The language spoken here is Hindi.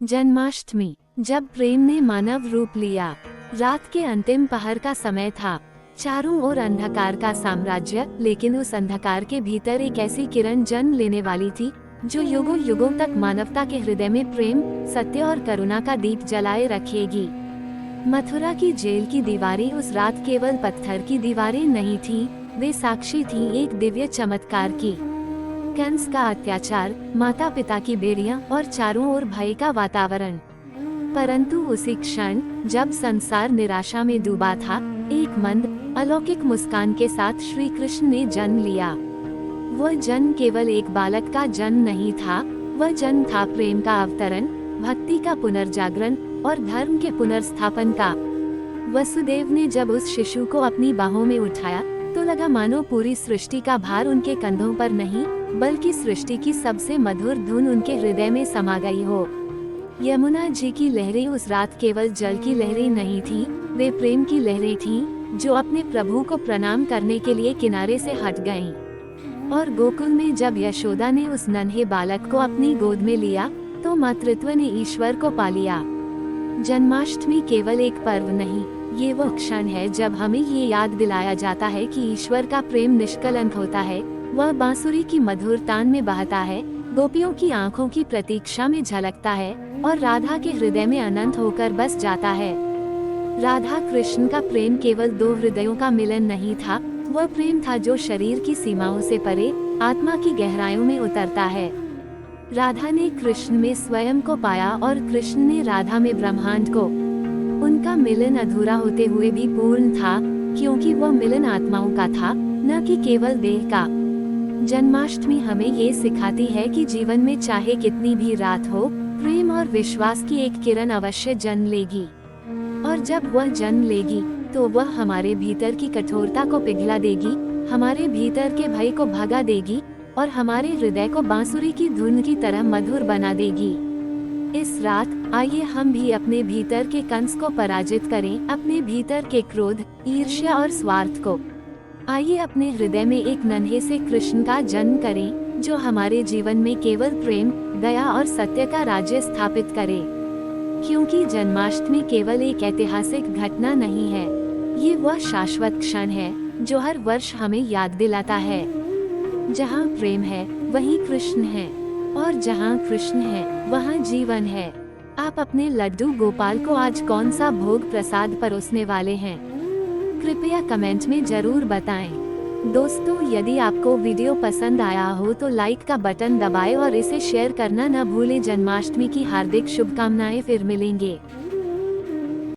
जन्माष्टमी, जब प्रेम ने मानव रूप लिया। रात के अंतिम पहर का समय था। चारों ओर अंधकार का साम्राज्य, लेकिन उस अंधकार के भीतर एक ऐसी किरण जन्म लेने वाली थी जो युगों युगों तक मानवता के हृदय में प्रेम, सत्य और करुणा का दीप जलाए रखेगी। मथुरा की जेल की दीवारें उस रात केवल पत्थर की दीवारें नहीं थीं, वे साक्षी थीं एक दिव्य चमत्कार की। कंस का अत्याचार, माता पिता की बेड़ियां और चारों ओर भय का वातावरण। परंतु उसी क्षण जब संसार निराशा में डूबा था, एक मंद, अलौकिक मुस्कान के साथ श्री कृष्ण ने जन्म लिया। वह जन्म केवल एक बालक का जन्म नहीं था, वह जन्म था प्रेम का अवतरण, भक्ति का पुनर्जागरण और धर्म के पुनर्स्थापन का। वसुदेव ने जब उस शिशु को अपनी बाहों में उठाया तो लगा मानो पूरी सृष्टि का भार उनके कंधों पर नहीं, बल्कि सृष्टि की सबसे मधुर धुन उनके हृदय में समा गई हो। यमुना जी की लहरें उस रात केवल जल की लहरें नहीं थीं, वे प्रेम की लहरें थीं, जो अपने प्रभु को प्रणाम करने के लिए किनारे से हट गईं। और गोकुल में जब यशोदा ने उस नन्हे बालक को अपनी गोद में लिया, तो मातृत्व ने ईश्वर को पा लिया। जन्माष्टमी केवल एक पर्व नहीं, ये वो क्षण है जब हमें ये याद दिलाया जाता है कि ईश्वर का प्रेम निष्कलंक होता है। वह बांसुरी की मधुर तान में बहता है, गोपियों की आंखों की प्रतीक्षा में झलकता है और राधा के हृदय में अनंत होकर बस जाता है। राधा कृष्ण का प्रेम केवल दो हृदयों का मिलन नहीं था, वह प्रेम था जो शरीर की सीमाओं से परे, आत्मा की गहराइयों में उतरता है। राधा ने कृष्ण में स्वयं को पाया और कृष्ण ने राधा में ब्रह्मांड को। उनका मिलन अधूरा होते हुए भी पूर्ण था, क्योंकि वह मिलन आत्माओं का था, न कि केवल देह का। जन्माष्टमी हमें ये सिखाती है कि जीवन में चाहे कितनी भी रात हो, प्रेम और विश्वास की एक किरण अवश्य जन्म लेगी। और जब वह जन्म लेगी, तो वह हमारे भीतर की कठोरता को पिघला देगी, हमारे भीतर के भय को भगा देगी और हमारे हृदय को बांसुरी की धुन की तरह मधुर बना देगी। इस रात आइए हम भी अपने भीतर के कंस को पराजित करें, अपने भीतर के क्रोध, ईर्ष्या और स्वार्थ को। आइए अपने हृदय में एक नन्हे से कृष्ण का जन्म करें, जो हमारे जीवन में केवल प्रेम, दया और सत्य का राज्य स्थापित करे। क्योंकि जन्माष्टमी केवल एक ऐतिहासिक घटना नहीं है, ये वह शाश्वत क्षण है जो हर वर्ष हमें याद दिलाता है, जहाँ प्रेम है वहीं कृष्ण है, और जहाँ कृष्ण है वहाँ जीवन है। आप अपने लड्डू गोपाल को आज कौन सा भोग प्रसाद परोसने वाले हैं? कृपया कमेंट में जरूर बताएं। दोस्तों, यदि आपको वीडियो पसंद आया हो तो लाइक का बटन दबाएं और इसे शेयर करना न भूलें। जन्माष्टमी की हार्दिक शुभकामनाएं। फिर मिलेंगे।